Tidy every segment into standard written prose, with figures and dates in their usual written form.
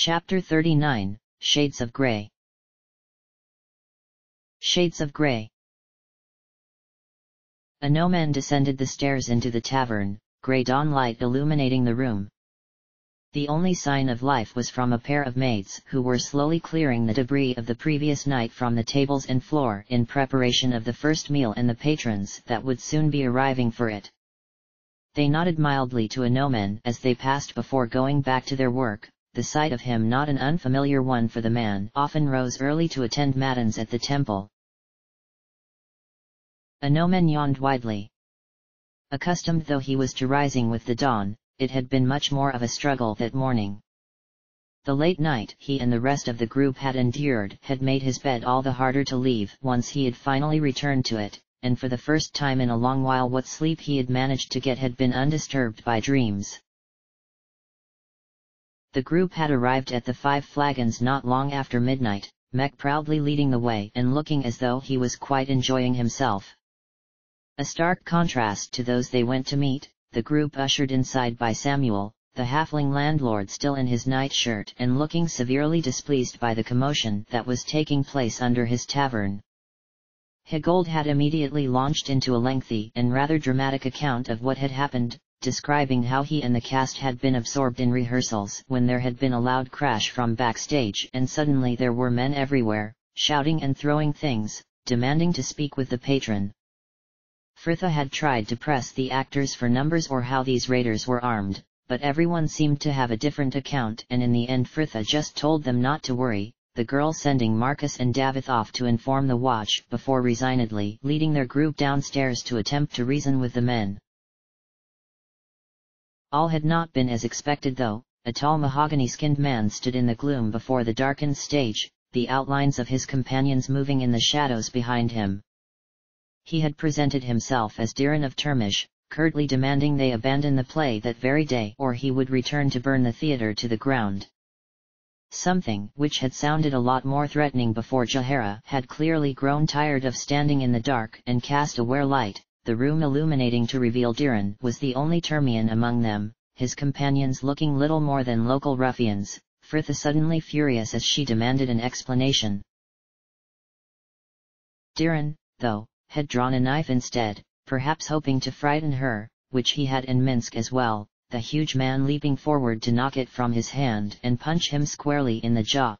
Chapter 39, Shades of Grey. Shades of Grey. A gnomon descended the stairs into the tavern, grey dawn light illuminating the room. The only sign of life was from a pair of maids who were slowly clearing the debris of the previous night from the tables and floor in preparation of the first meal and the patrons that would soon be arriving for it. They nodded mildly to a gnomon as they passed before going back to their work. The sight of him not an unfamiliar one for the man often rose early to attend matins at the temple. A gnomon yawned widely. Accustomed though he was to rising with the dawn, it had been much more of a struggle that morning. The late night he and the rest of the group had endured had made his bed all the harder to leave once he had finally returned to it, and for the first time in a long while what sleep he had managed to get had been undisturbed by dreams. The group had arrived at the Five Flagons not long after midnight, Mek proudly leading the way and looking as though he was quite enjoying himself. A stark contrast to those they went to meet, the group ushered inside by Samuel, the halfling landlord still in his nightshirt and looking severely displeased by the commotion that was taking place under his tavern. Higold had immediately launched into a lengthy and rather dramatic account of what had happened, describing how he and the cast had been absorbed in rehearsals when there had been a loud crash from backstage and suddenly there were men everywhere, shouting and throwing things, demanding to speak with the patron. Frithha had tried to press the actors for numbers or how these raiders were armed, but everyone seemed to have a different account and in the end Frithha just told them not to worry, the girl sending Marcus and Davith off to inform the watch before resignedly leading their group downstairs to attempt to reason with the men. All had not been as expected though. A tall mahogany-skinned man stood in the gloom before the darkened stage, the outlines of his companions moving in the shadows behind him. He had presented himself as Diran of Termish, curtly demanding they abandon the play that very day or he would return to burn the theatre to the ground. Something which had sounded a lot more threatening before Jahara had clearly grown tired of standing in the dark and cast a were light. The room illuminating to reveal Diran was the only Termian among them, his companions looking little more than local ruffians, Frithha suddenly furious as she demanded an explanation. Diran, though, had drawn a knife instead, perhaps hoping to frighten her, which he had in Minsk as well, the huge man leaping forward to knock it from his hand and punch him squarely in the jaw.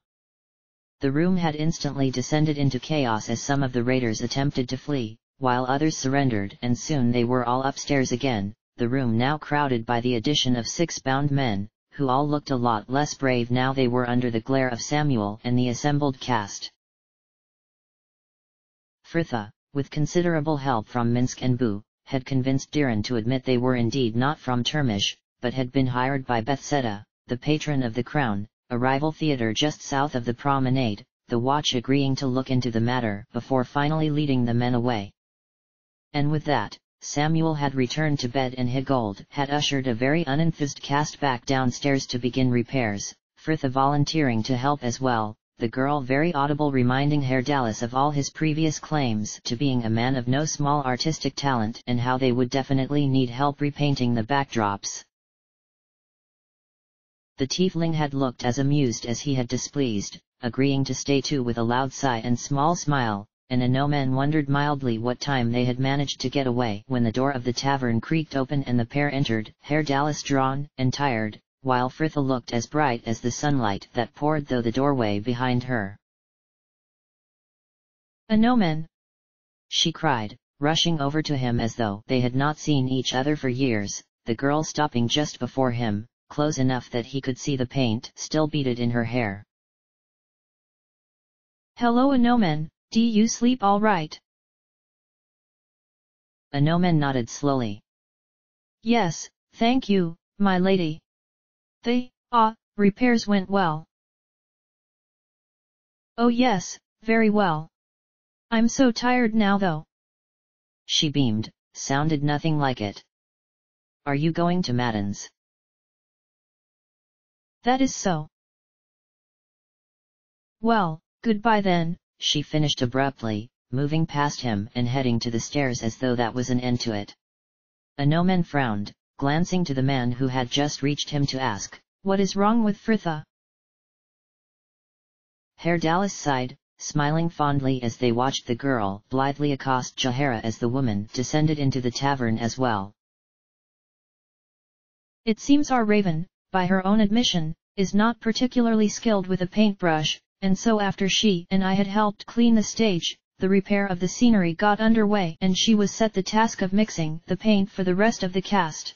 The room had instantly descended into chaos as some of the raiders attempted to flee, while others surrendered and soon they were all upstairs again, the room now crowded by the addition of 6 bound men, who all looked a lot less brave now they were under the glare of Samuel and the assembled cast. Frithha, with considerable help from Minsk and Bu, had convinced Diran to admit they were indeed not from Termish, but had been hired by Bethsaida, the patron of the Crown, a rival theatre just south of the promenade, the watch agreeing to look into the matter before finally leading the men away. And with that, Samuel had returned to bed and Higold had ushered a very unenthused cast back downstairs to begin repairs, Frithha volunteering to help as well, the girl very audible reminding Herr Dallas of all his previous claims to being a man of no small artistic talent and how they would definitely need help repainting the backdrops. The tiefling had looked as amused as he had displeased, agreeing to stay too with a loud sigh and small smile. And a gnomon wondered mildly what time they had managed to get away when the door of the tavern creaked open and the pair entered, Herr Dallas drawn and tired, while Frithha looked as bright as the sunlight that poured through the doorway behind her. "A gnomon!" she cried, rushing over to him as though they had not seen each other for years, the girl stopping just before him, close enough that he could see the paint still beaded in her hair. "Hello, a gnomon! Do you sleep all right?" A gnomon nodded slowly. "Yes, thank you, my lady. The repairs went well." "Oh yes, very well. I'm so tired now though." She beamed, sounded nothing like it. "Are you going to matins?" "That is so." "Well, goodbye then," she finished abruptly, moving past him and heading to the stairs as though that was an end to it. A gnomon frowned, glancing to the man who had just reached him to ask, "What is wrong with Frithha?" Dallas sighed, smiling fondly as they watched the girl blithely accost Jahara as the woman descended into the tavern as well. It seems our raven, by her own admission, is not particularly skilled with a paintbrush, and so after she and I had helped clean the stage, the repair of the scenery got underway and she was set the task of mixing the paint for the rest of the cast.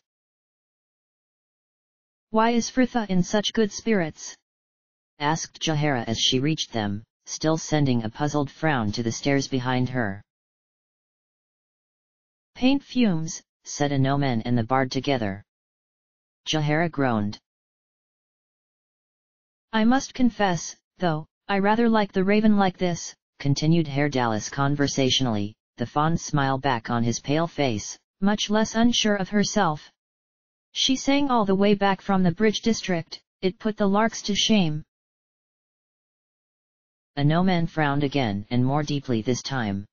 Why is Fritha in such good spirits? Asked Jahara as she reached them, still sending a puzzled frown to the stairs behind her. Paint fumes, said Anoman and the bard together. Jahara groaned. I must confess, though, I rather like the raven like this, continued Dallas conversationally, the fond smile back on his pale face, much less unsure of herself. She sang all the way back from the bridge district, it put the larks to shame. Anoman frowned again and more deeply this time.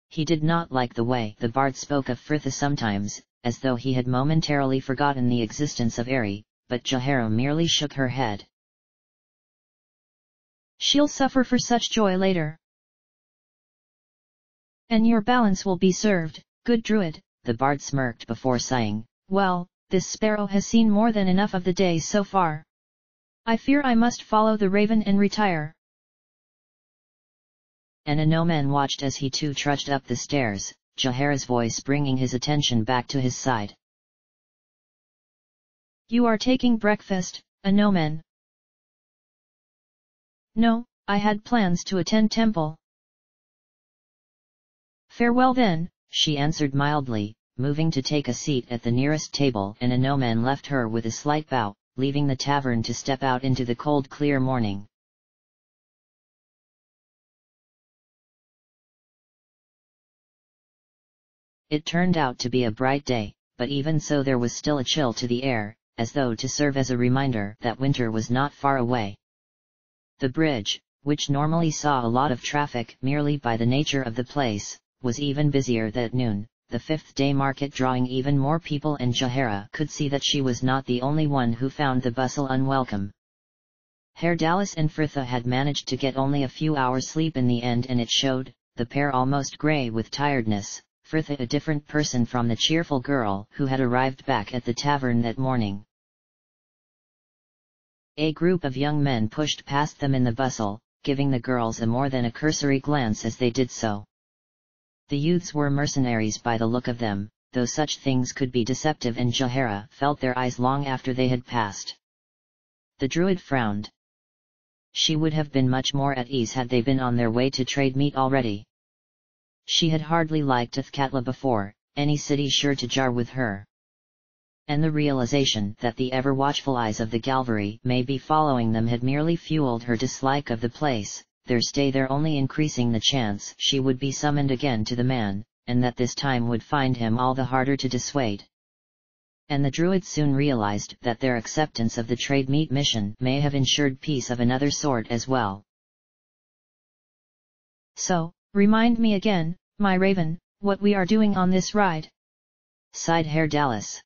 He did not like the way the bard spoke of Fritha sometimes, as though he had momentarily forgotten the existence of Ari, but Jahara merely shook her head. She'll suffer for such joy later. And your balance will be served, good druid, the bard smirked before sighing. Well, this sparrow has seen more than enough of the day so far. I fear I must follow the raven and retire. And Anoman watched as he too trudged up the stairs, Jahara's voice bringing his attention back to his side. You are taking breakfast, Anoman? No, I had plans to attend temple. Farewell then, she answered mildly, moving to take a seat at the nearest table, and Anoman left her with a slight bow, leaving the tavern to step out into the cold clear morning. It turned out to be a bright day, but even so there was still a chill to the air, as though to serve as a reminder that winter was not far away. The bridge, which normally saw a lot of traffic merely by the nature of the place, was even busier that noon, the fifth-day market drawing even more people, and Jahara could see that she was not the only one who found the bustle unwelcome. Dallas and Fritha had managed to get only a few hours' sleep in the end, and it showed, the pair almost grey with tiredness, Fritha a different person from the cheerful girl who had arrived back at the tavern that morning. A group of young men pushed past them in the bustle, giving the girls a more than a cursory glance as they did so. The youths were mercenaries by the look of them, though such things could be deceptive, and Jahara felt their eyes long after they had passed. The druid frowned. She would have been much more at ease had they been on their way to trade meat already. She had hardly liked Athkatla before, any city sure to jar with her. And the realization that the ever-watchful eyes of the Galvary may be following them had merely fueled her dislike of the place, their stay there only increasing the chance she would be summoned again to the man, and that this time would find him all the harder to dissuade. And the druids soon realized that their acceptance of the trade meat mission may have ensured peace of another sort as well. So, remind me again, my raven, what we are doing on this ride, sighed Dallas.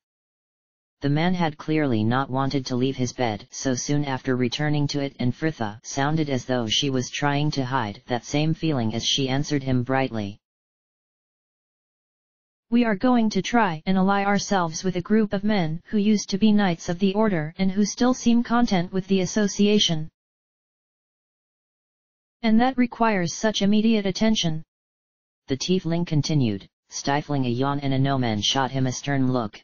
The man had clearly not wanted to leave his bed so soon after returning to it, and Fritha sounded as though she was trying to hide that same feeling as she answered him brightly. We are going to try and ally ourselves with a group of men who used to be knights of the order and who still seem content with the association. And that requires such immediate attention. The tiefling continued, stifling a yawn, and Anoman shot him a stern look.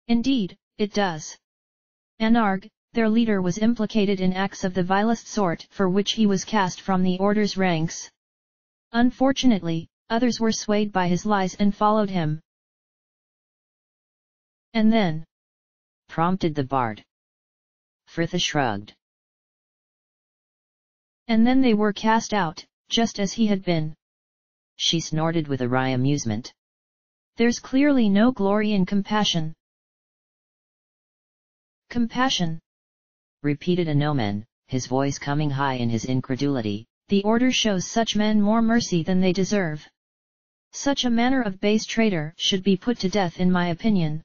Indeed, it does. Anarg, their leader, was implicated in acts of the vilest sort for which he was cast from the order's ranks. Unfortunately, others were swayed by his lies and followed him. And then? Prompted the bard. Fritha shrugged. And then they were cast out, just as he had been. She snorted with a wry amusement. There's clearly no glory in compassion. Compassion, repeated Anoman, his voice coming high in his incredulity. The order shows such men more mercy than they deserve. Such a manner of base traitor should be put to death, in my opinion.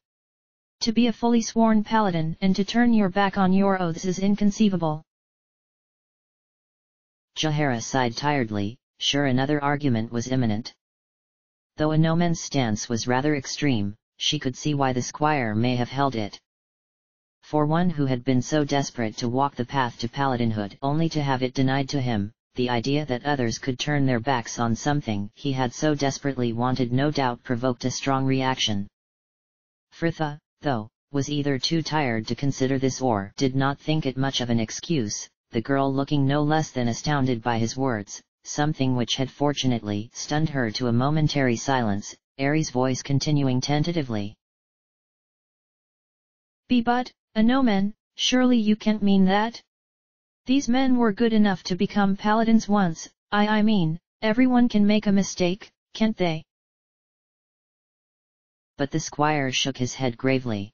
To be a fully sworn paladin and to turn your back on your oaths is inconceivable. Jahara sighed tiredly, sure another argument was imminent. Though Anomen's stance was rather extreme, she could see why the squire may have held it. For one who had been so desperate to walk the path to paladinhood only to have it denied to him, the idea that others could turn their backs on something he had so desperately wanted no doubt provoked a strong reaction. Frithha, though, was either too tired to consider this or did not think it much of an excuse, the girl looking no less than astounded by his words, something which had fortunately stunned her to a momentary silence, Ares' voice continuing tentatively. But, Anomen, surely you can't mean that? These men were good enough to become paladins once, I mean, everyone can make a mistake, can't they? But the squire shook his head gravely.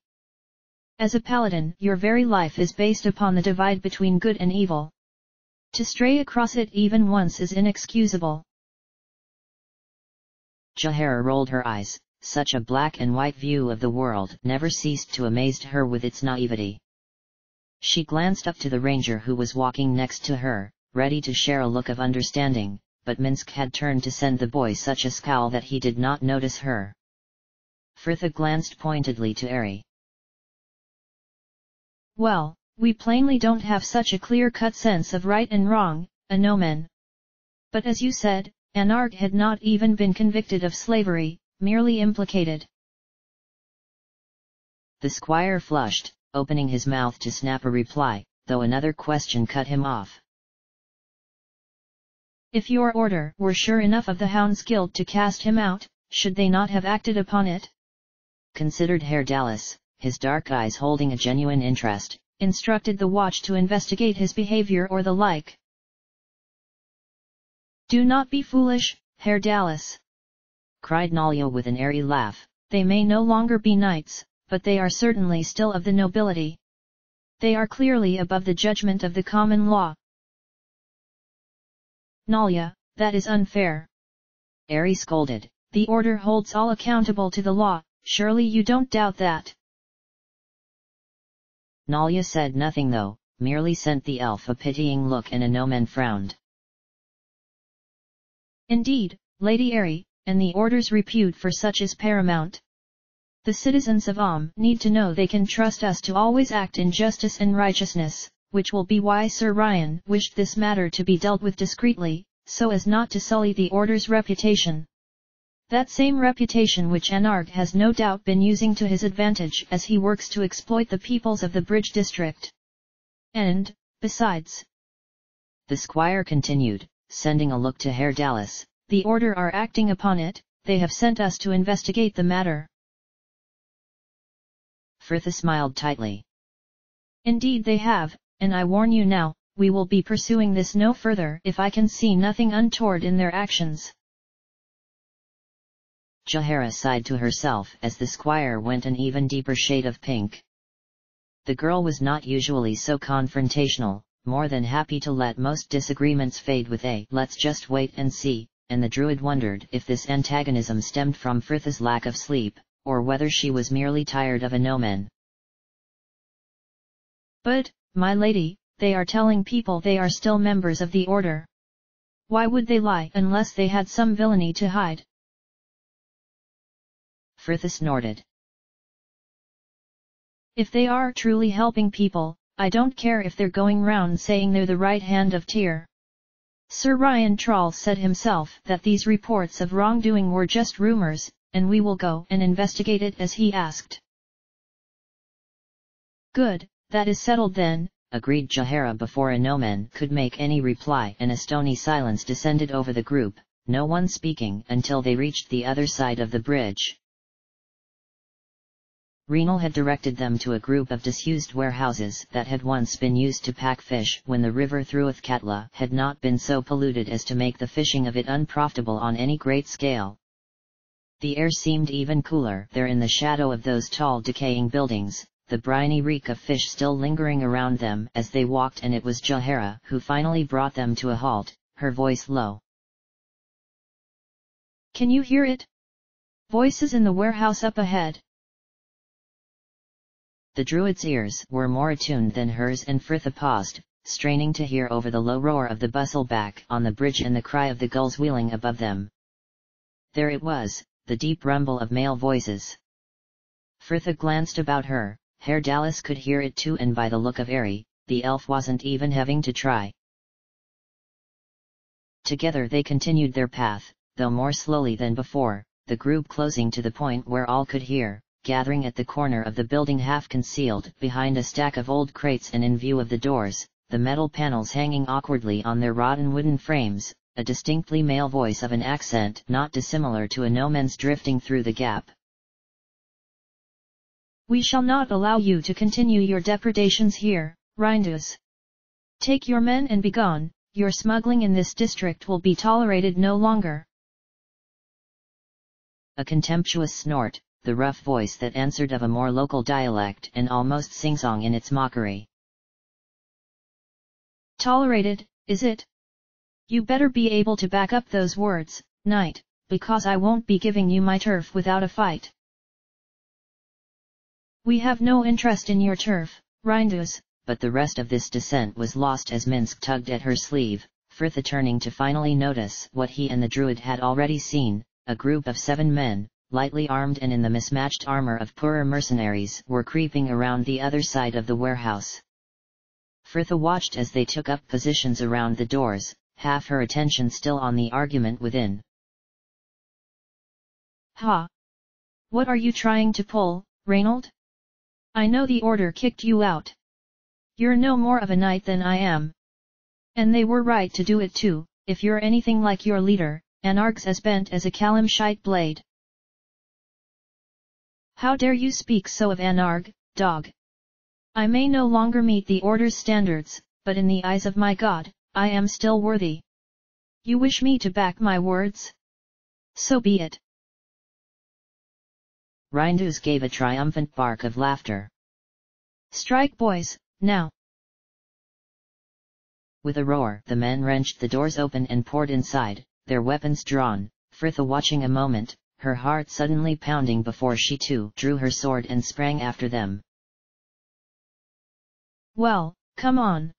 As a paladin, your very life is based upon the divide between good and evil. To stray across it even once is inexcusable. Jahara rolled her eyes, such a black and white view of the world never ceased to amaze her with its naivety. She glanced up to the ranger who was walking next to her, ready to share a look of understanding, but Minsk had turned to send the boy such a scowl that he did not notice her. Frithha glanced pointedly to Ari. Well, we plainly don't have such a clear-cut sense of right and wrong, Anomen. But as you said, Anarg had not even been convicted of slavery, merely implicated. The squire flushed, opening his mouth to snap a reply, though another question cut him off. If your order were sure enough of the Hounds Guild to cast him out, should they not have acted upon it? Considered Herr Dallas, his dark eyes holding a genuine interest. Instructed the watch to investigate his behavior or the like. Do not be foolish, Herr Dallas, cried Nalia with an airy laugh. They may no longer be knights, but they are certainly still of the nobility. They are clearly above the judgment of the common law. Nalia, that is unfair. Ari scolded. The order holds all accountable to the law, surely you don't doubt that. Nalia said nothing though, merely sent the elf a pitying look and Anomen frowned. Indeed, Lady Ari, and the order's repute for such is paramount. The citizens of need to know they can trust us to always act in justice and righteousness, which will be why Sir Ryan wished this matter to be dealt with discreetly, so as not to sully the order's reputation. That same reputation which Anarg has no doubt been using to his advantage as he works to exploit the peoples of the Bridge district. And, besides, the squire continued, sending a look to Herr Dallas, the order are acting upon it, they have sent us to investigate the matter. Frithha smiled tightly. Indeed they have, and I warn you now, we will be pursuing this no further if I can see nothing untoward in their actions. Jahara sighed to herself as the squire went an even deeper shade of pink. The girl was not usually so confrontational, more than happy to let most disagreements fade with a "let's just wait and see," and the druid wondered if this antagonism stemmed from Frithha's lack of sleep, or whether she was merely tired of Anomen. But, my lady, they are telling people they are still members of the order. Why would they lie unless they had some villainy to hide? Frithha snorted. If they are truly helping people, I don't care if they're going round saying they're the right hand of Tyr. Sir Ryan Troll said himself that these reports of wrongdoing were just rumors, and we will go and investigate it as he asked. Good, that is settled then, agreed Jahara before Anomen could make any reply, and a stony silence descended over the group, no one speaking until they reached the other side of the bridge. Renal had directed them to a group of disused warehouses that had once been used to pack fish when the river Thruathkatla had not been so polluted as to make the fishing of it unprofitable on any great scale. The air seemed even cooler there in the shadow of those tall decaying buildings, the briny reek of fish still lingering around them as they walked, and it was Jahara who finally brought them to a halt, her voice low. Can you hear it? Voices in the warehouse up ahead. The druid's ears were more attuned than hers, and Frithha paused, straining to hear over the low roar of the bustle back on the bridge and the cry of the gulls wheeling above them. There it was, the deep rumble of male voices. Frithha glanced about her. Herr Dallas could hear it too, and by the look of Ari, the elf wasn't even having to try. Together they continued their path, though more slowly than before, the group closing to the point where all could hear, gathering at the corner of the building half concealed behind a stack of old crates and in view of the doors, the metal panels hanging awkwardly on their rotten wooden frames, a distinctly male voice of an accent not dissimilar to a noman's drifting through the gap. We shall not allow you to continue your depredations here, Rindus. Take your men and begone, your smuggling in this district will be tolerated no longer. A contemptuous snort, the rough voice that answered of a more local dialect and almost sing-song in its mockery. Tolerated, is it? You better be able to back up those words, knight, because I won't be giving you my turf without a fight. We have no interest in your turf, Rindus. But the rest of this dissent was lost as Minsk tugged at her sleeve, Frithha turning to finally notice what he and the druid had already seen. A group of 7 men, lightly armed and in the mismatched armor of poorer mercenaries, were creeping around the other side of the warehouse. Frithha watched as they took up positions around the doors, half her attention still on the argument within. Ha! What are you trying to pull, Reynold? I know the order kicked you out. You're no more of a knight than I am. And they were right to do it too, if you're anything like your leader, Anarg's as bent as a calamshite blade. How dare you speak so of Anarg, dog? I may no longer meet the order's standards, but in the eyes of my god, I am still worthy. You wish me to back my words? So be it. Rindus gave a triumphant bark of laughter. Strike, boys, now! With a roar, the men wrenched the doors open and poured inside, their weapons drawn. Frithha watching a moment, her heart suddenly pounding before she too drew her sword and sprang after them. Well, come on!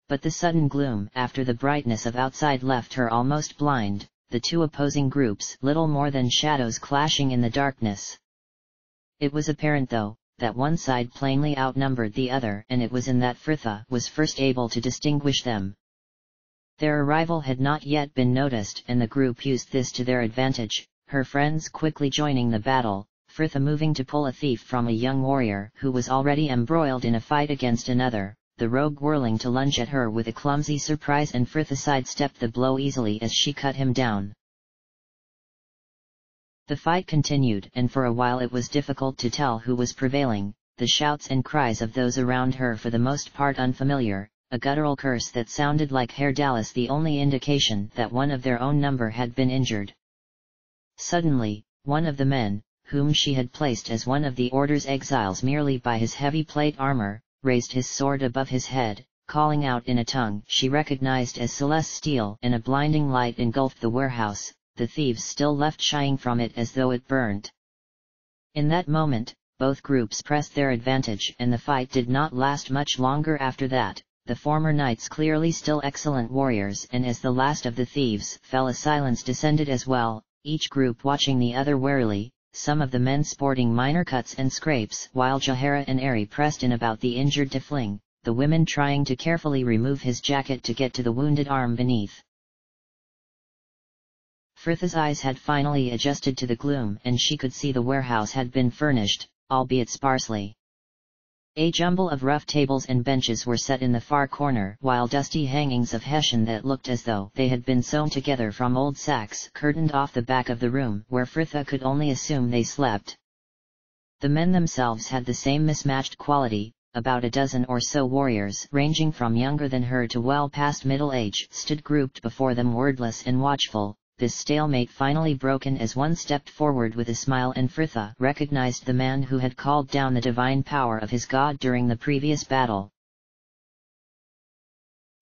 But the sudden gloom after the brightness of outside left her almost blind, the two opposing groups little more than shadows clashing in the darkness. It was apparent though, that one side plainly outnumbered the other, and it was in that Frithha was first able to distinguish them. Their arrival had not yet been noticed, and the group used this to their advantage, her friends quickly joining the battle, Frithha moving to pull a thief from a young warrior who was already embroiled in a fight against another, the rogue whirling to lunge at her with a clumsy surprise, and Frithha sidestepped the blow easily as she cut him down. The fight continued, and for a while it was difficult to tell who was prevailing, the shouts and cries of those around her for the most part unfamiliar, a guttural curse that sounded like Herr Dallas the only indication that one of their own number had been injured. Suddenly, one of the men, whom she had placed as one of the order's exiles merely by his heavy plate armor, raised his sword above his head, calling out in a tongue she recognized as Celestial, and a blinding light engulfed the warehouse, the thieves still left shying from it as though it burned. In that moment, both groups pressed their advantage, and the fight did not last much longer after that, the former knights clearly still excellent warriors, and as the last of the thieves fell a silence descended as well, each group watching the other warily, some of the men sporting minor cuts and scrapes, while Jahara and Ari pressed in about the injured tiefling, the women trying to carefully remove his jacket to get to the wounded arm beneath. Frithha's eyes had finally adjusted to the gloom, and she could see the warehouse had been furnished, albeit sparsely. A jumble of rough tables and benches were set in the far corner, while dusty hangings of hessian that looked as though they had been sewn together from old sacks curtained off the back of the room where Frithha could only assume they slept. The men themselves had the same mismatched quality. About a dozen or so warriors, ranging from younger than her to well past middle age, stood grouped before them wordless and watchful. This stalemate finally broken as one stepped forward with a smile, and Frithha recognized the man who had called down the divine power of his god during the previous battle.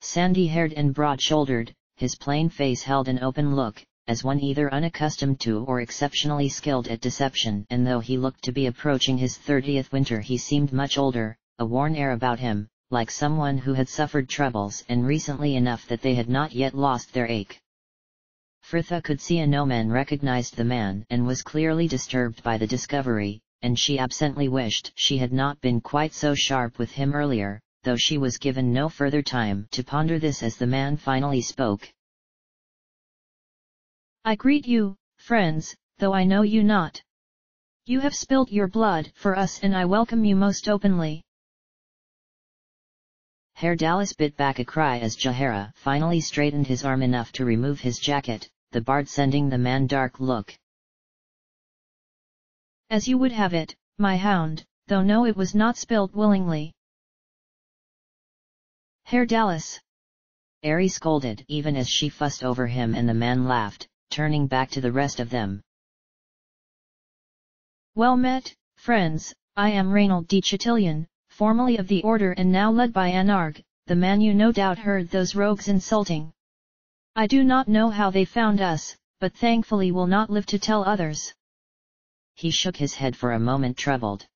Sandy-haired and broad-shouldered, his plain face held an open look, as one either unaccustomed to or exceptionally skilled at deception, and though he looked to be approaching his 30th winter he seemed much older, a worn air about him, like someone who had suffered troubles and recently enough that they had not yet lost their ache. Fritha could see Anomen recognized the man and was clearly disturbed by the discovery, and she absently wished she had not been quite so sharp with him earlier, though she was given no further time to ponder this as the man finally spoke. I greet you, friends, though I know you not. You have spilt your blood for us and I welcome you most openly. Herr Dallas bit back a cry as Jahara finally straightened his arm enough to remove his jacket, the bard sending the man dark look. As you would have it, my hound, though no it was not spilt willingly. Herr Dallas! Ari scolded even as she fussed over him and the man laughed, turning back to the rest of them. Well met, friends, I am Reynold de Chatillon, formerly of the Order and now led by Anarg, the man you no doubt heard those rogues insulting. I do not know how they found us, but thankfully will not live to tell others. He shook his head for a moment troubled.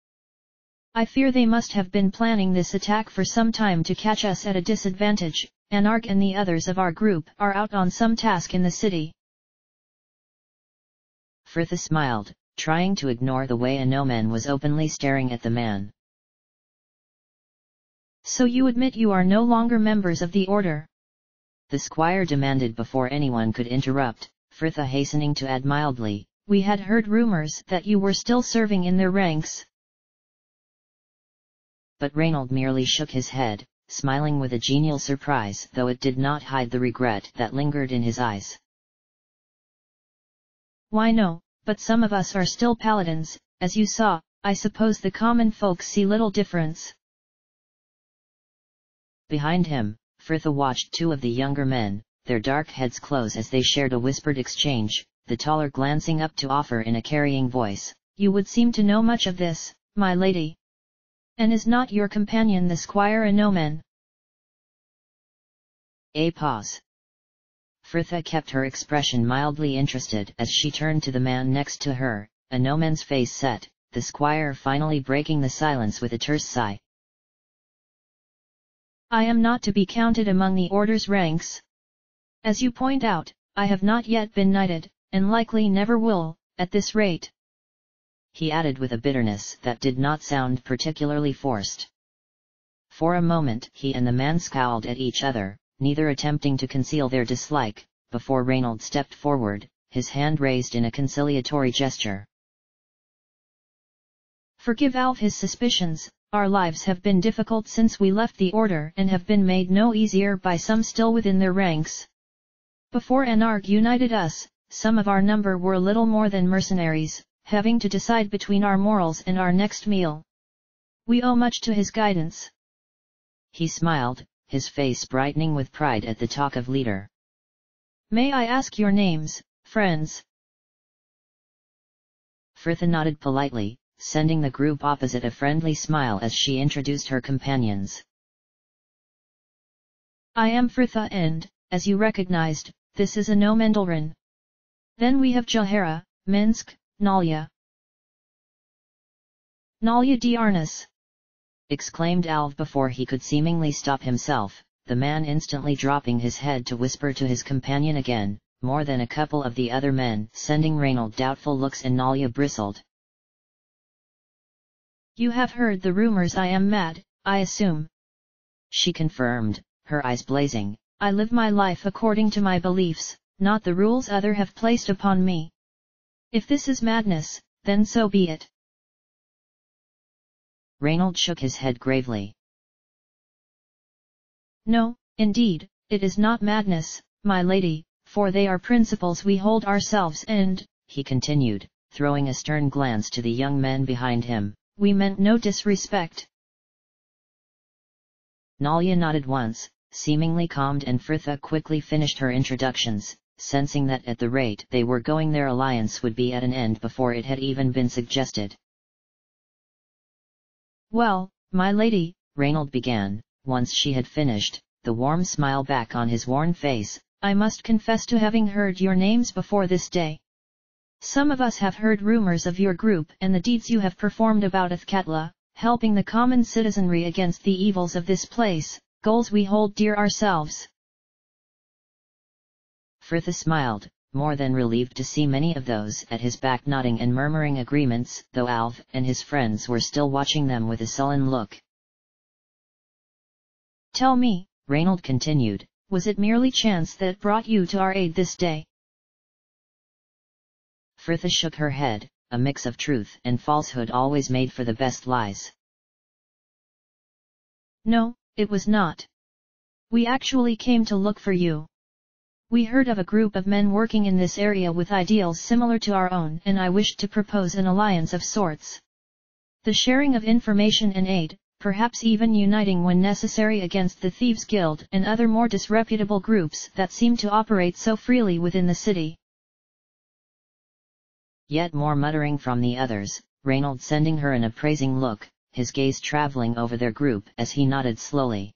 I fear they must have been planning this attack for some time to catch us at a disadvantage. Anarg and the others of our group are out on some task in the city. Fritha smiled, trying to ignore the way Anomen was openly staring at the man. So you admit you are no longer members of the Order? The squire demanded before anyone could interrupt, Fritha hastening to add mildly, we had heard rumors that you were still serving in their ranks. But Reynold merely shook his head, smiling with a genial surprise though it did not hide the regret that lingered in his eyes. Why no, but some of us are still paladins, as you saw. I suppose the common folks see little difference. Behind him, Fritha watched two of the younger men, their dark heads close as they shared a whispered exchange, the taller glancing up to offer in a carrying voice, you would seem to know much of this, my lady. And is not your companion the Squire Anomen? A pause. Fritha kept her expression mildly interested as she turned to the man next to her, Anomen's face set, the squire finally breaking the silence with a terse sigh. I am not to be counted among the Order's ranks. As you point out, I have not yet been knighted, and likely never will, at this rate. He added with a bitterness that did not sound particularly forced. For a moment he and the man scowled at each other, neither attempting to conceal their dislike, before Reynold stepped forward, his hand raised in a conciliatory gesture. Forgive Alf his suspicions, our lives have been difficult since we left the Order and have been made no easier by some still within their ranks. Before Anarg united us, some of our number were little more than mercenaries, having to decide between our morals and our next meal. We owe much to his guidance. He smiled, his face brightening with pride at the talk of leader. May I ask your names, friends? Fritha nodded politely, sending the group opposite a friendly smile as she introduced her companions. I am Fritha and, as you recognized, this is Anomen Dalrin. Then we have Jahara, Minsk, Nalia. Nalia de Arnis! Exclaimed Alv before he could seemingly stop himself, the man instantly dropping his head to whisper to his companion again, more than a couple of the other men, sending Reynold doubtful looks and Nalia bristled. You have heard the rumors I am mad, I assume. She confirmed, her eyes blazing. I live my life according to my beliefs, not the rules others have placed upon me. If this is madness, then so be it. Reynold shook his head gravely. No, indeed, it is not madness, my lady, for they are principles we hold ourselves and, he continued, throwing a stern glance to the young men behind him, we meant no disrespect. Nalia nodded once, seemingly calmed, and Fritha quickly finished her introductions, sensing that at the rate they were going their alliance would be at an end before it had even been suggested. Well, my lady, Reynold began, once she had finished, the warm smile back on his worn face, I must confess to having heard your names before this day. Some of us have heard rumors of your group and the deeds you have performed about Athkatla, helping the common citizenry against the evils of this place, goals we hold dear ourselves. Frithia smiled, more than relieved to see many of those at his back nodding and murmuring agreements, though Alf and his friends were still watching them with a sullen look. Tell me, Reynold continued, was it merely chance that brought you to our aid this day? Frithia shook her head, a mix of truth and falsehood always made for the best lies. No, it was not. We actually came to look for you. We heard of a group of men working in this area with ideals similar to our own, and I wished to propose an alliance of sorts. The sharing of information and aid, perhaps even uniting when necessary against the Thieves' Guild and other more disreputable groups that seem to operate so freely within the city. Yet more muttering from the others, Reynold sending her an appraising look, his gaze traveling over their group as he nodded slowly.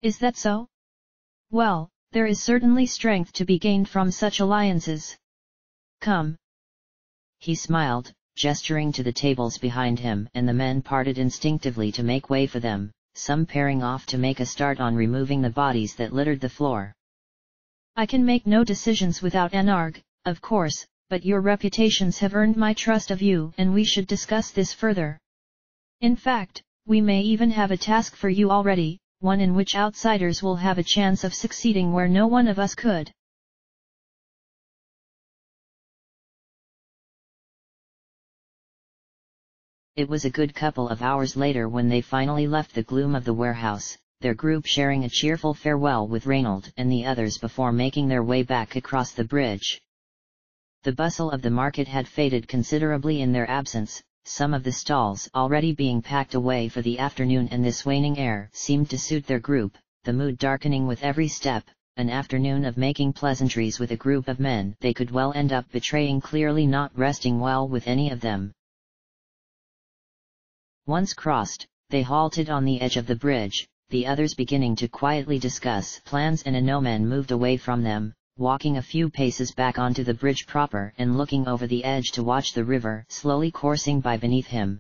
Is that so? Well, there is certainly strength to be gained from such alliances. Come. He smiled, gesturing to the tables behind him, and the men parted instinctively to make way for them, some pairing off to make a start on removing the bodies that littered the floor. I can make no decisions without Anarg, of course, but your reputations have earned my trust of you, and we should discuss this further. In fact, we may even have a task for you already, one in which outsiders will have a chance of succeeding where no one of us could. It was a good couple of hours later when they finally left the gloom of the warehouse, their group sharing a cheerful farewell with Reynold and the others before making their way back across the bridge. The bustle of the market had faded considerably in their absence, some of the stalls already being packed away for the afternoon, and this waning air seemed to suit their group, the mood darkening with every step. An afternoon of making pleasantries with a group of men they could well end up betraying, clearly not resting well with any of them. Once crossed, they halted on the edge of the bridge, the others beginning to quietly discuss plans, and Anoman moved away from them, walking a few paces back onto the bridge proper and looking over the edge to watch the river slowly coursing by beneath him.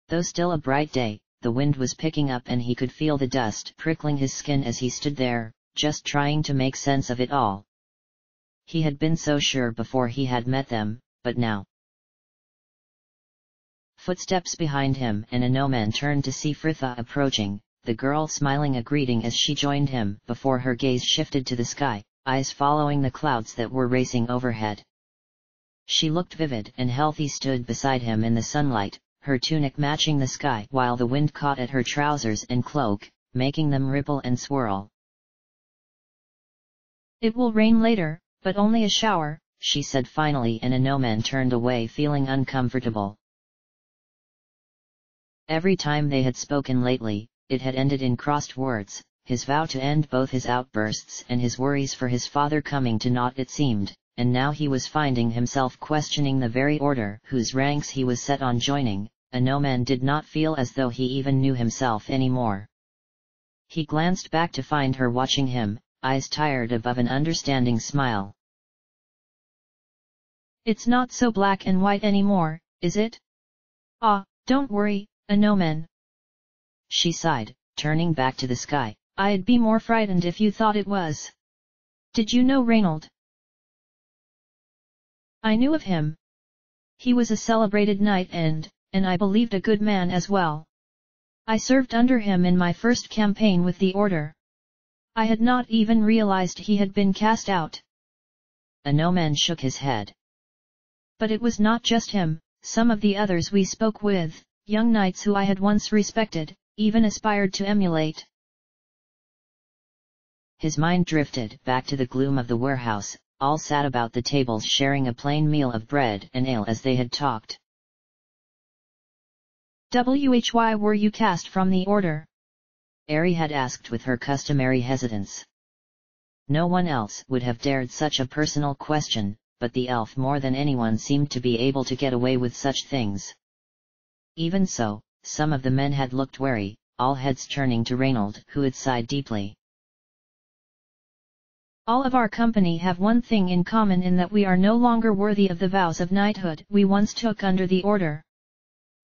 Though still a bright day, the wind was picking up and he could feel the dust prickling his skin as he stood there, just trying to make sense of it all. He had been so sure before he had met them, but now. Footsteps behind him, and Anoman turned to see Frithia approaching, the girl smiling a greeting as she joined him before her gaze shifted to the sky, eyes following the clouds that were racing overhead. She looked vivid and healthy, stood beside him in the sunlight, her tunic matching the sky while the wind caught at her trousers and cloak, making them ripple and swirl. It will rain later, but only a shower, she said finally, and Anoman turned away feeling uncomfortable. Every time they had spoken lately, it had ended in crossed words, his vow to end both his outbursts and his worries for his father coming to naught it seemed, and now he was finding himself questioning the very order whose ranks he was set on joining. Anoman did not feel as though he even knew himself anymore. He glanced back to find her watching him, eyes tired above an understanding smile. It's not so black and white anymore, is it? Ah, don't worry, Anoman. She sighed, turning back to the sky. I'd be more frightened if you thought it was. Did you know Reynold? I knew of him. He was a celebrated knight and I believed a good man as well. I served under him in my first campaign with the Order. I had not even realized he had been cast out. Anoman shook his head. But it was not just him, some of the others we spoke with, young knights who I had once respected, even aspired to emulate. His mind drifted back to the gloom of the warehouse, all sat about the tables sharing a plain meal of bread and ale as they had talked. Why were you cast from the Order? Ari had asked with her customary hesitance. No one else would have dared such a personal question, but the elf more than anyone seemed to be able to get away with such things. Even so, some of the men had looked wary, all heads turning to Reynold, who had sighed deeply. All of our company have one thing in common, in that we are no longer worthy of the vows of knighthood we once took under the Order.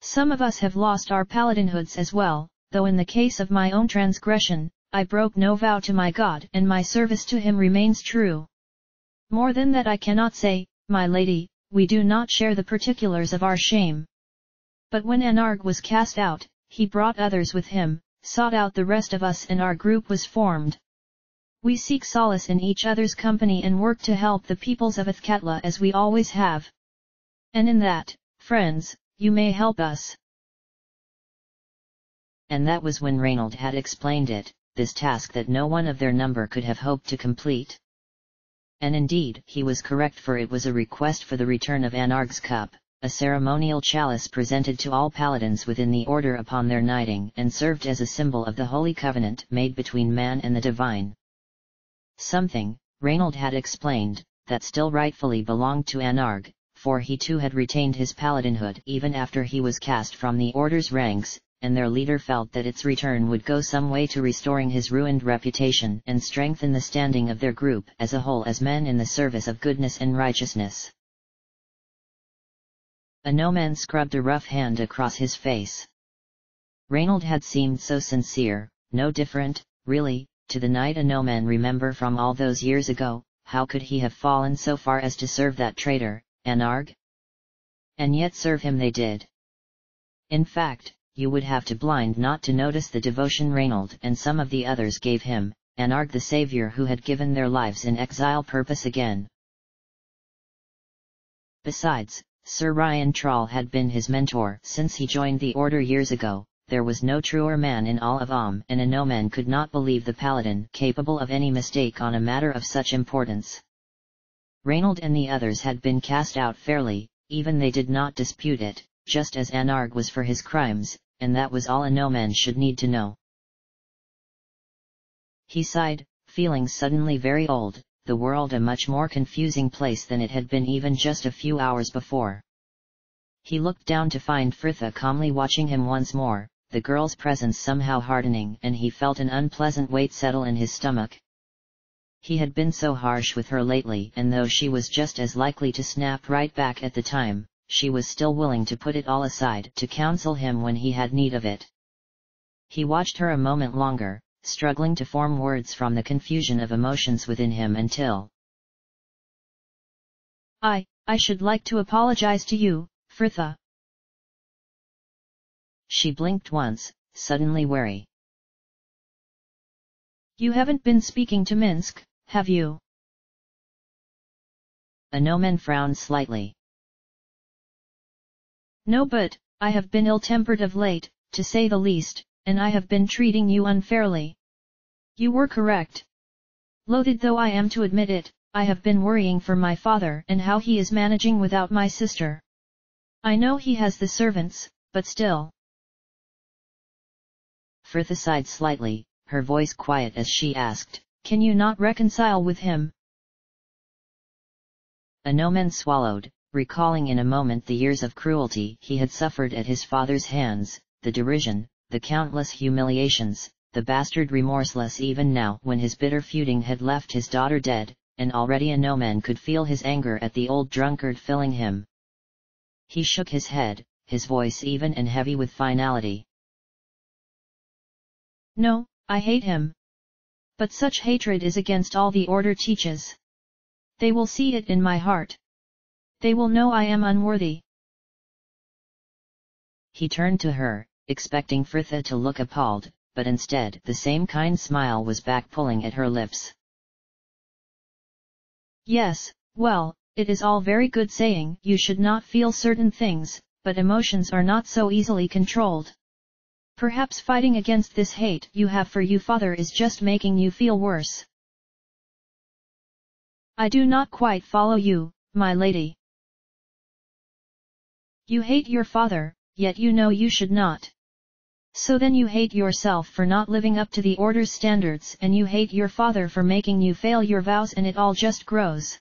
Some of us have lost our paladinhoods as well, though in the case of my own transgression, I broke no vow to my God and my service to him remains true. More than that I cannot say, my lady, we do not share the particulars of our shame. But when Anarg was cast out, he brought others with him, sought out the rest of us and our group was formed. We seek solace in each other's company and work to help the peoples of Athkatla as we always have. And in that, friends, you may help us. And that was when Reynold had explained it, this task that no one of their number could have hoped to complete. And indeed, he was correct, for it was a request for the return of Anarg's cup, a ceremonial chalice presented to all paladins within the order upon their knighting and served as a symbol of the holy covenant made between man and the divine. Something, Reynold had explained, that still rightfully belonged to Anarg, for he too had retained his paladinhood even after he was cast from the order's ranks, and their leader felt that its return would go some way to restoring his ruined reputation and strengthen the standing of their group as a whole as men in the service of goodness and righteousness. A no-man scrubbed a rough hand across his face. Reynold had seemed so sincere, no different, really, to the knight a no-man remember from all those years ago. How could he have fallen so far as to serve that traitor, Anarg? And yet serve him they did. In fact, you would have to blind not to notice the devotion Reynold and some of the others gave him, Anarg the savior who had given their lives in exile purpose again. Besides, Sir Ryan Troll had been his mentor since he joined the order years ago. There was no truer man in all of and a no man could not believe the paladin capable of any mistake on a matter of such importance. Reynold and the others had been cast out fairly, even they did not dispute it, just as Anarg was for his crimes, and that was all a no man should need to know. He sighed, feeling suddenly very old, the world a much more confusing place than it had been even just a few hours before. He looked down to find Frithha calmly watching him once more, the girl's presence somehow hardening, and he felt an unpleasant weight settle in his stomach. He had been so harsh with her lately, and though she was just as likely to snap right back at the time, she was still willing to put it all aside to counsel him when he had need of it. He watched her a moment longer, struggling to form words from the confusion of emotions within him until... I should like to apologize to you, Frithha. She blinked once, suddenly wary. You haven't been speaking to Minsk, have you? A no-man frowned slightly. No, but I have been ill-tempered of late, to say the least, and I have been treating you unfairly. You were correct. Loathed though I am to admit it, I have been worrying for my father and how he is managing without my sister. I know he has the servants, but still. Frithha sighed slightly, her voice quiet as she asked, can you not reconcile with him? A no-man swallowed, recalling in a moment the years of cruelty he had suffered at his father's hands, the derision, the countless humiliations, the bastard remorseless even now when his bitter feuding had left his daughter dead, and already a no-man could feel his anger at the old drunkard filling him. He shook his head, his voice even and heavy with finality. No, I hate him. But such hatred is against all the order teaches. They will see it in my heart. They will know I am unworthy. He turned to her, expecting Frithha to look appalled, but instead the same kind smile was back pulling at her lips. Yes, well, it is all very good saying you should not feel certain things, but emotions are not so easily controlled. Perhaps fighting against this hate you have for your father is just making you feel worse. I do not quite follow you, my lady. You hate your father, yet you know you should not. So then you hate yourself for not living up to the order's standards, and you hate your father for making you fail your vows, and it all just grows.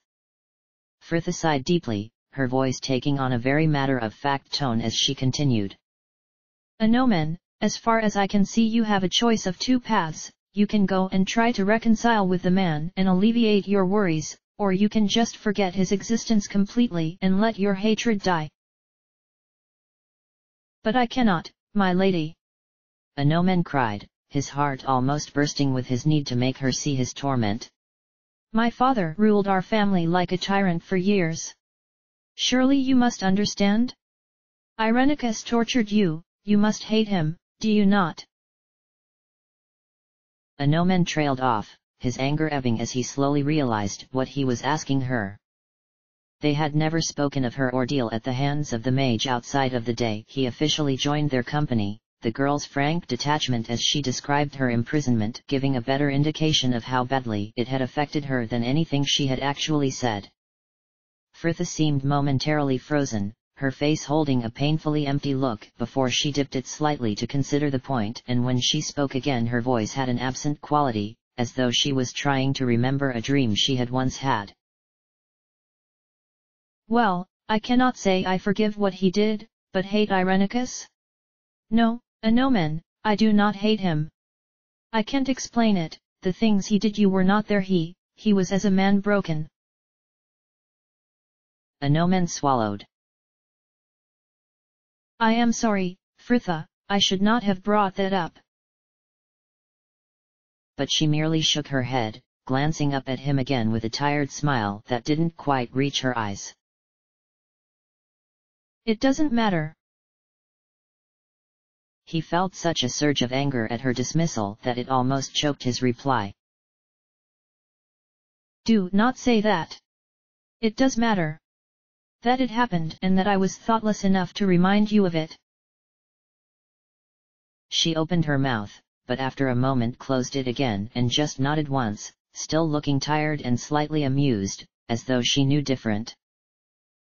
Frithha sighed deeply, her voice taking on a very matter-of-fact tone as she continued. A no-man, as far as I can see you have a choice of two paths. You can go and try to reconcile with the man and alleviate your worries, or you can just forget his existence completely and let your hatred die. But I cannot, my lady. Anomen cried, his heart almost bursting with his need to make her see his torment. My father ruled our family like a tyrant for years. Surely you must understand? Irenicus tortured you, you must hate him, do you not? Anomen trailed off, his anger ebbing as he slowly realized what he was asking her. They had never spoken of her ordeal at the hands of the mage outside of the day he officially joined their company, the girl's frank detachment as she described her imprisonment giving a better indication of how badly it had affected her than anything she had actually said. Fritha seemed momentarily frozen, her face holding a painfully empty look before she dipped it slightly to consider the point, and when she spoke again her voice had an absent quality, as though she was trying to remember a dream she had once had. Well, I cannot say I forgive what he did, but hate Irenicus? No, Anomen, I do not hate him. I can't explain it, the things he did you were not there he was as a man broken. Anomen swallowed. I am sorry, Fritha, I should not have brought that up. But she merely shook her head, glancing up at him again with a tired smile that didn't quite reach her eyes. It doesn't matter. He felt such a surge of anger at her dismissal that it almost choked his reply. Do not say that. It does matter. That it happened and that I was thoughtless enough to remind you of it. She opened her mouth, but after a moment closed it again and just nodded once, still looking tired and slightly amused, as though she knew different.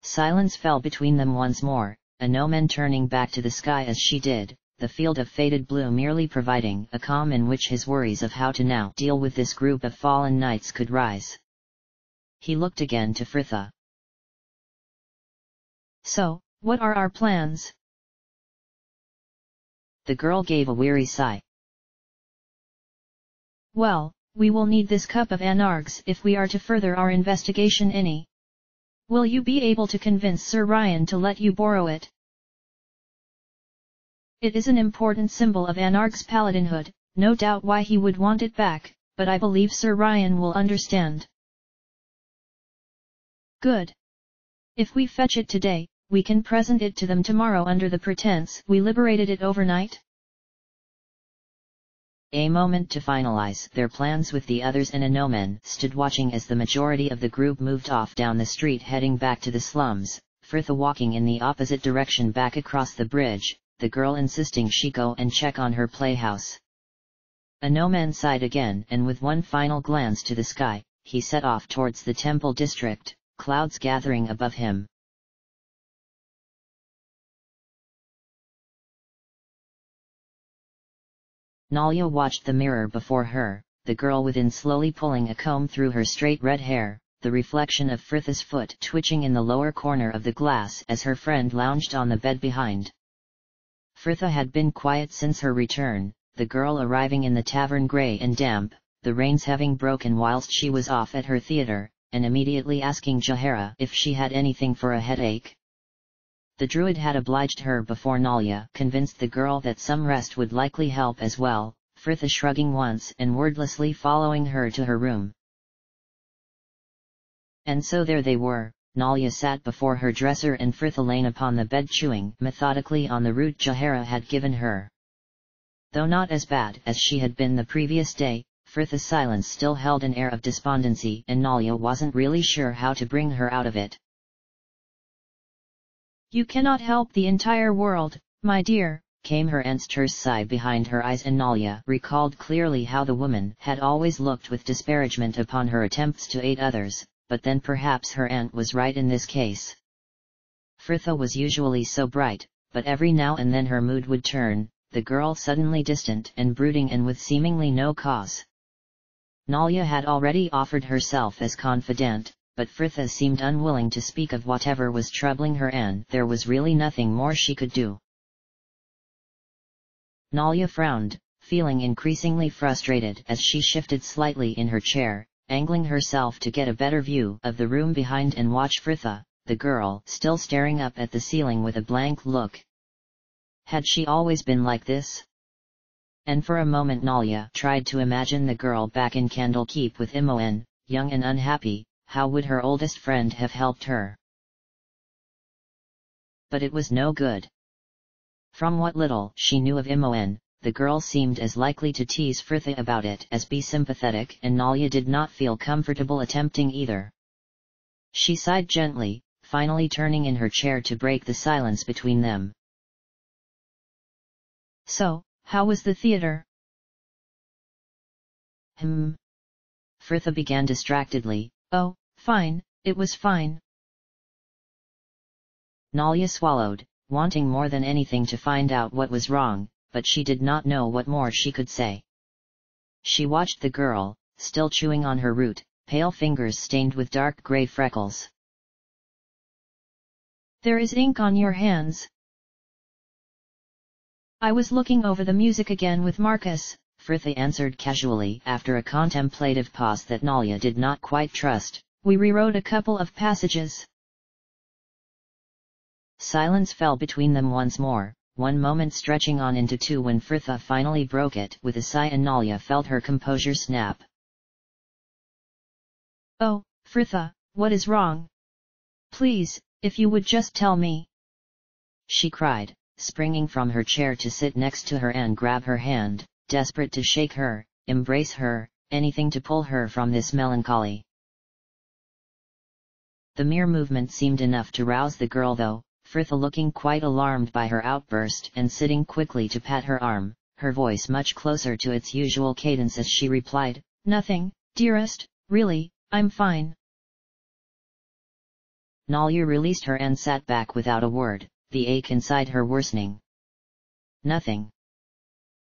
Silence fell between them once more, Anomen turning back to the sky as she did, the field of faded blue merely providing a calm in which his worries of how to now deal with this group of fallen knights could rise. He looked again to Fritha. So, what are our plans? The girl gave a weary sigh. Well, we will need this cup of anargs if we are to further our investigation any. Will you be able to convince Sir Ryan to let you borrow it? It is an important symbol of Anarg's paladinhood, no doubt why he would want it back, but I believe Sir Ryan will understand. Good. If we fetch it today, we can present it to them tomorrow under the pretense we liberated it overnight. A moment to finalize their plans with the others and Anomen stood watching as the majority of the group moved off down the street heading back to the slums, Fritha walking in the opposite direction back across the bridge, the girl insisting she go and check on her playhouse. Anomen sighed again and with one final glance to the sky, he set off towards the temple district, clouds gathering above him. Nalia watched the mirror before her, the girl within slowly pulling a comb through her straight red hair, the reflection of Fritha's foot twitching in the lower corner of the glass as her friend lounged on the bed behind. Fritha had been quiet since her return, the girl arriving in the tavern grey and damp, the rains having broken whilst she was off at her theatre, and immediately asking Jahara if she had anything for a headache. The druid had obliged her before Nalia convinced the girl that some rest would likely help as well, Fritha shrugging once and wordlessly following her to her room. And so there they were, Nalia sat before her dresser and Fritha lay upon the bed chewing methodically on the root Jahara had given her. Though not as bad as she had been the previous day, Fritha's silence still held an air of despondency and Nalia wasn't really sure how to bring her out of it. You cannot help the entire world, my dear, came her aunt's terse sigh behind her eyes and Nalia recalled clearly how the woman had always looked with disparagement upon her attempts to aid others, but then perhaps her aunt was right in this case. Fritha was usually so bright, but every now and then her mood would turn, the girl suddenly distant and brooding and with seemingly no cause. Nalia had already offered herself as confidant, but Fritha seemed unwilling to speak of whatever was troubling her and there was really nothing more she could do. Nalia frowned, feeling increasingly frustrated as she shifted slightly in her chair, angling herself to get a better view of the room behind and watch Fritha, the girl, still staring up at the ceiling with a blank look. Had she always been like this? And for a moment Nalia tried to imagine the girl back in Candlekeep with Imoen, young and unhappy. How would her oldest friend have helped her? But it was no good. From what little she knew of Imoen, the girl seemed as likely to tease Fritha about it as be sympathetic, and Nalia did not feel comfortable attempting either. She sighed gently, finally turning in her chair to break the silence between them. So, how was the theater? Fritha began distractedly. Oh, fine, it was fine. Nalia swallowed, wanting more than anything to find out what was wrong, but she did not know what more she could say. She watched the girl, still chewing on her root, pale fingers stained with dark gray freckles. There is ink on your hands. I was looking over the music again with Marcus, Fritha answered casually after a contemplative pause that Nalia did not quite trust. We rewrote a couple of passages. Silence fell between them once more, one moment stretching on into two when Fritha finally broke it with a sigh and Nalia felt her composure snap. Oh, Fritha, what is wrong? Please, if you would just tell me. She cried, springing from her chair to sit next to her and grab her hand, desperate to shake her, embrace her, anything to pull her from this melancholy. The mere movement seemed enough to rouse the girl though, Fritha looking quite alarmed by her outburst and sitting quickly to pat her arm, her voice much closer to its usual cadence as she replied, Nothing, dearest, really, I'm fine. Nalia released her and sat back without a word, the ache inside her worsening. Nothing.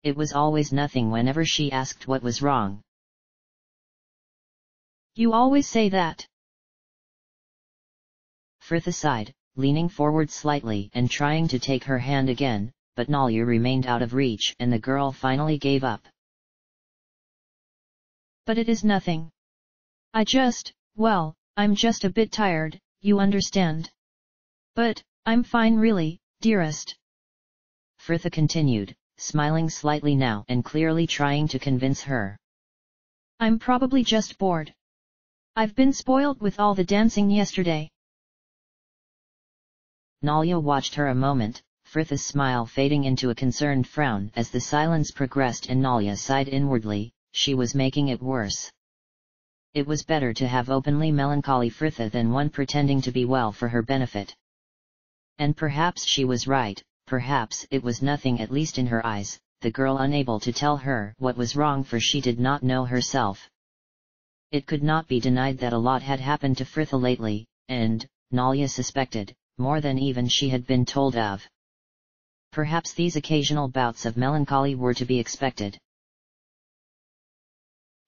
It was always nothing whenever she asked what was wrong. You always say that. Fritha sighed, leaning forward slightly and trying to take her hand again, but Nalia remained out of reach and the girl finally gave up. But it is nothing. I'm just a bit tired, you understand. But, I'm fine really, dearest. Fritha continued, smiling slightly now and clearly trying to convince her. I'm probably just bored. I've been spoiled with all the dancing yesterday. Nalia watched her a moment, Fritha's smile fading into a concerned frown as the silence progressed and Nalia sighed inwardly, she was making it worse. It was better to have openly melancholy Fritha than one pretending to be well for her benefit. And perhaps she was right, perhaps it was nothing at least in her eyes, the girl unable to tell her what was wrong for she did not know herself. It could not be denied that a lot had happened to Fritha lately, and, Nalia suspected, more than even she had been told of. Perhaps these occasional bouts of melancholy were to be expected.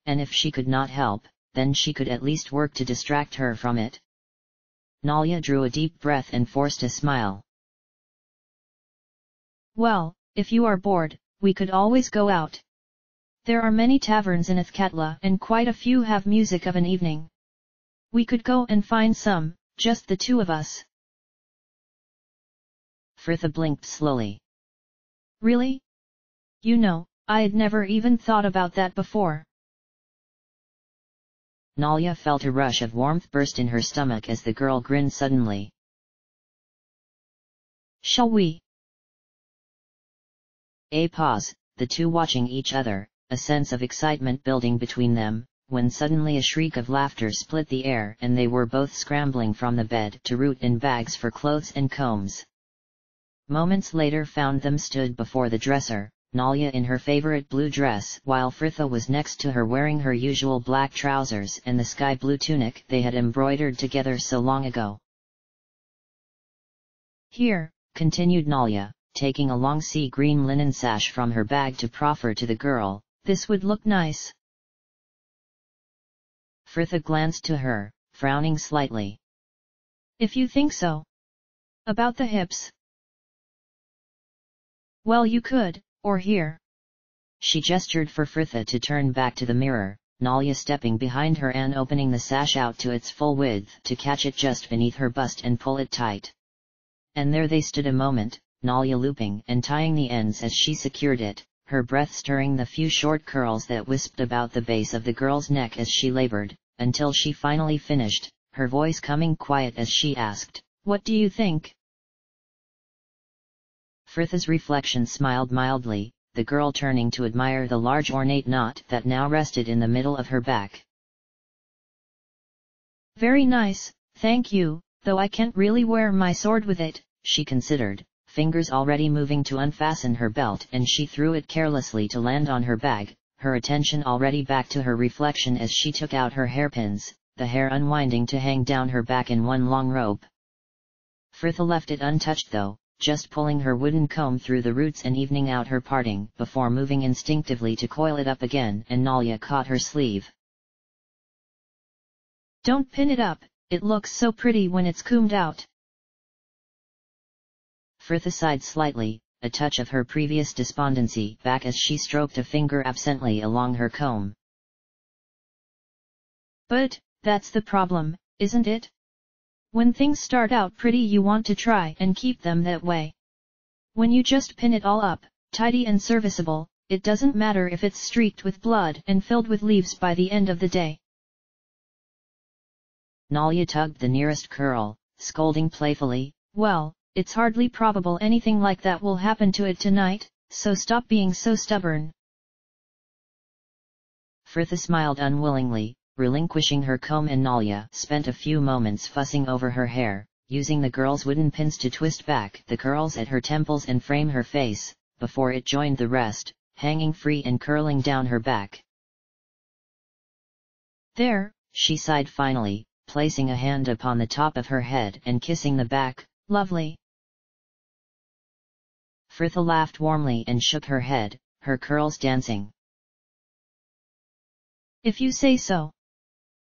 And if she could not help, then she could at least work to distract her from it. Nalia drew a deep breath and forced a smile. Well, if you are bored, we could always go out. There are many taverns in Athkatla and quite a few have music of an evening. We could go and find some, just the two of us. Fritha blinked slowly. Really? You know, I had never even thought about that before. Nalia felt a rush of warmth burst in her stomach as the girl grinned suddenly. Shall we? A pause, the two watching each other, a sense of excitement building between them, when suddenly a shriek of laughter split the air and they were both scrambling from the bed to root in bags for clothes and combs. Moments later found them stood before the dresser, Nalia in her favorite blue dress while Fritha was next to her wearing her usual black trousers and the sky blue tunic they had embroidered together so long ago. Here, continued Nalia, taking a long sea green linen sash from her bag to proffer to the girl, this would look nice. Fritha glanced to her, frowning slightly. If you think so. About the hips. Well, you could, or here. She gestured for Fritha to turn back to the mirror, Nalia stepping behind her and opening the sash out to its full width to catch it just beneath her bust and pull it tight. And there they stood a moment, Nalia looping and tying the ends as she secured it, her breath stirring the few short curls that wisped about the base of the girl's neck as she labored, until she finally finished, her voice coming quiet as she asked, "What do you think?" Fritha's reflection smiled mildly, the girl turning to admire the large ornate knot that now rested in the middle of her back. "Very nice, thank you, though I can't really wear my sword with it," she considered, fingers already moving to unfasten her belt, and she threw it carelessly to land on her bag, her attention already back to her reflection as she took out her hairpins, the hair unwinding to hang down her back in one long rope. Fritha left it untouched though, just pulling her wooden comb through the roots and evening out her parting, before moving instinctively to coil it up again, and Nalia caught her sleeve. "Don't pin it up, it looks so pretty when it's combed out." Fritha sighed slightly, a touch of her previous despondency back as she stroked a finger absently along her comb. "But, that's the problem, isn't it? When things start out pretty you want to try and keep them that way. When you just pin it all up, tidy and serviceable, it doesn't matter if it's streaked with blood and filled with leaves by the end of the day." Nalia tugged the nearest curl, scolding playfully, "Well, it's hardly probable anything like that will happen to it tonight, so stop being so stubborn." Fritha smiled unwillingly, relinquishing her comb, and Nalia spent a few moments fussing over her hair, using the girl's wooden pins to twist back the curls at her temples and frame her face, before it joined the rest, hanging free and curling down her back. "There," she sighed finally, placing a hand upon the top of her head and kissing the back, "lovely." Fritha laughed warmly and shook her head, her curls dancing. "If you say so.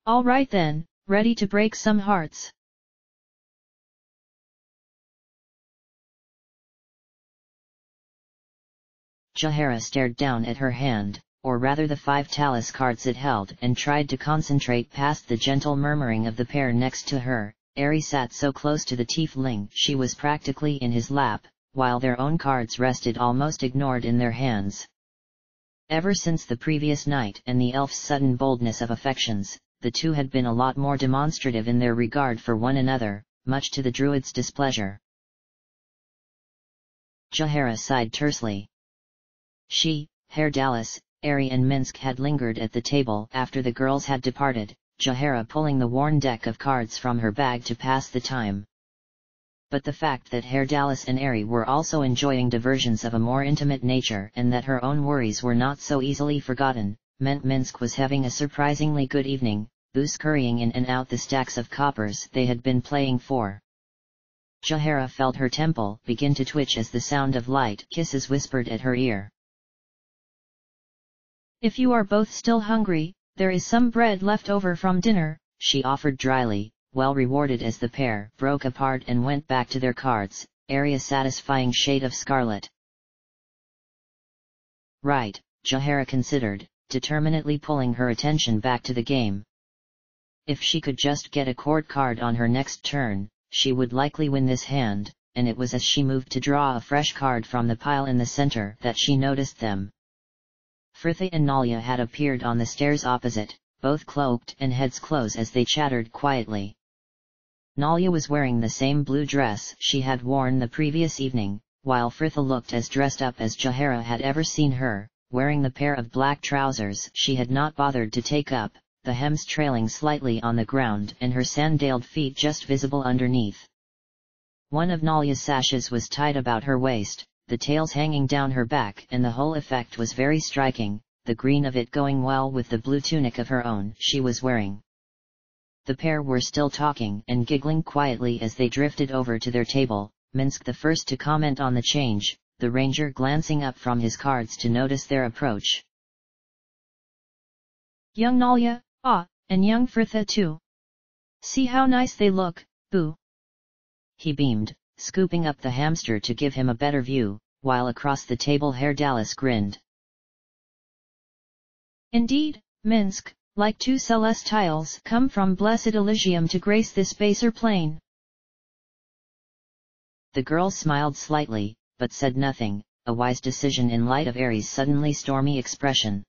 All right then, ready to break some hearts." Jahara stared down at her hand, or rather the 5 talus cards it held, and tried to concentrate past the gentle murmuring of the pair next to her. Ari sat so close to the tiefling she was practically in his lap, while their own cards rested almost ignored in their hands. Ever since the previous night and the elf's sudden boldness of affections, the two had been a lot more demonstrative in their regard for one another, much to the druid's displeasure. Jahara sighed tersely. She, Dallas, Ari and Minsk had lingered at the table after the girls had departed, Jahara pulling the worn deck of cards from her bag to pass the time. But the fact that Dallas and Ari were also enjoying diversions of a more intimate nature and that her own worries were not so easily forgotten, meant Minsk was having a surprisingly good evening, scurrying in and out the stacks of coppers they had been playing for. Jahara felt her temple begin to twitch as the sound of light kisses whispered at her ear. "If you are both still hungry, there is some bread left over from dinner," she offered dryly, well rewarded as the pair broke apart and went back to their cards, Ari a satisfying shade of scarlet. Right, Jahara considered, determinedly pulling her attention back to the game. If she could just get a court card on her next turn, she would likely win this hand, and it was as she moved to draw a fresh card from the pile in the center that she noticed them. Fritha and Nalia had appeared on the stairs opposite, both cloaked and heads close as they chattered quietly. Nalia was wearing the same blue dress she had worn the previous evening, while Fritha looked as dressed up as Jahara had ever seen her, wearing the pair of black trousers she had not bothered to take up, the hems trailing slightly on the ground and her sandaled feet just visible underneath. One of Nalia's sashes was tied about her waist, the tails hanging down her back, and the whole effect was very striking, the green of it going well with the blue tunic of her own she was wearing. The pair were still talking and giggling quietly as they drifted over to their table, Minsk the first to comment on the change, the ranger glancing up from his cards to notice their approach. "Young Nalia, and young Fritha too. See how nice they look, boo." He beamed, scooping up the hamster to give him a better view, while across the table Dallas grinned. "Indeed, Minsk, like two celestials come from blessed Elysium to grace this baser plane." The girl smiled slightly, but said nothing, a wise decision in light of Aries' suddenly stormy expression.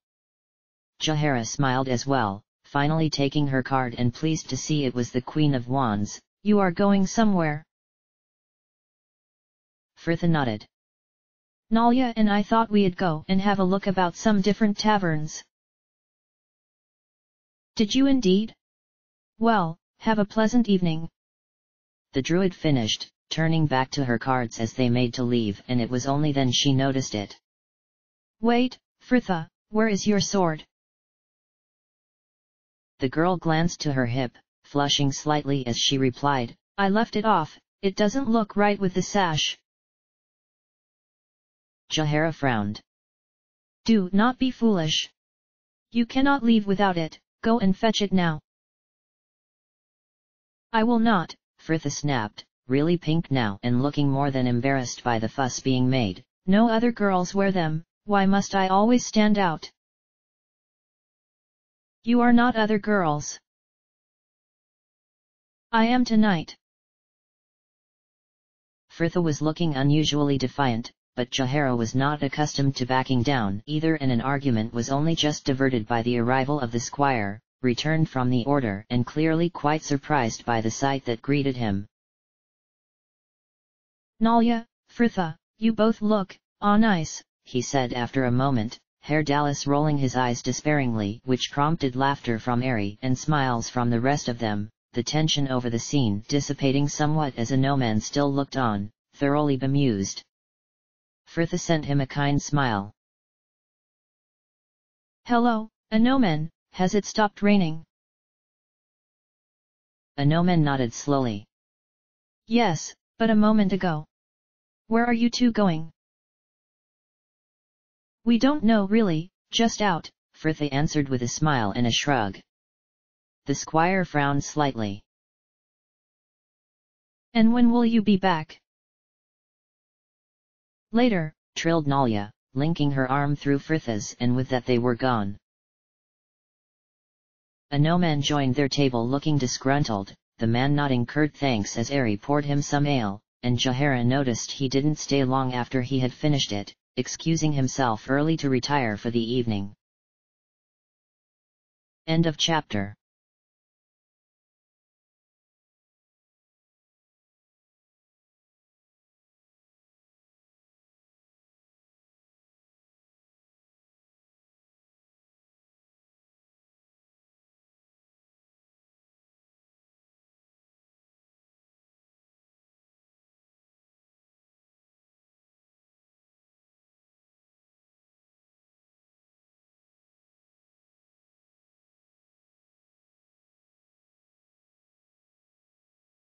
Jahara smiled as well, finally taking her card and pleased to see it was the Queen of Wands. You are going somewhere? Fritha nodded. Nalia and I thought we'd go and have a look about some different taverns. Did you indeed? Well, have a pleasant evening. The druid finished, turning back to her cards as they made to leave, and it was only then she noticed it. Wait, Fritha, where is your sword? The girl glanced to her hip, flushing slightly as she replied, I left it off, it doesn't look right with the sash. Jahara frowned. Do not be foolish. You cannot leave without it, go and fetch it now. I will not, Fritha snapped, really pink now and looking more than embarrassed by the fuss being made. No other girls wear them, why must I always stand out? You are not other girls. I am tonight. Fritha was looking unusually defiant, but Jahara was not accustomed to backing down either, and an argument was only just diverted by the arrival of the squire, returned from the order and clearly quite surprised by the sight that greeted him. Nalia, Fritha, you both look, nice, he said after a moment, Herr Dallas rolling his eyes despairingly, which prompted laughter from Aerie and smiles from the rest of them, the tension over the scene dissipating somewhat as Anoman still looked on, thoroughly bemused. Fritha sent him a kind smile. Hello, Anoman, has it stopped raining? Anoman nodded slowly. Yes, but a moment ago. Where are you two going? We don't know really, just out, Fritha answered with a smile and a shrug. The squire frowned slightly. And when will you be back? Later, trilled Nalia, linking her arm through Fritha's, and with that they were gone. Anoman joined their table looking disgruntled, the man nodding curt thanks as Aerie poured him some ale, and Jahara noticed he didn't stay long after he had finished it, excusing himself early to retire for the evening. End of chapter.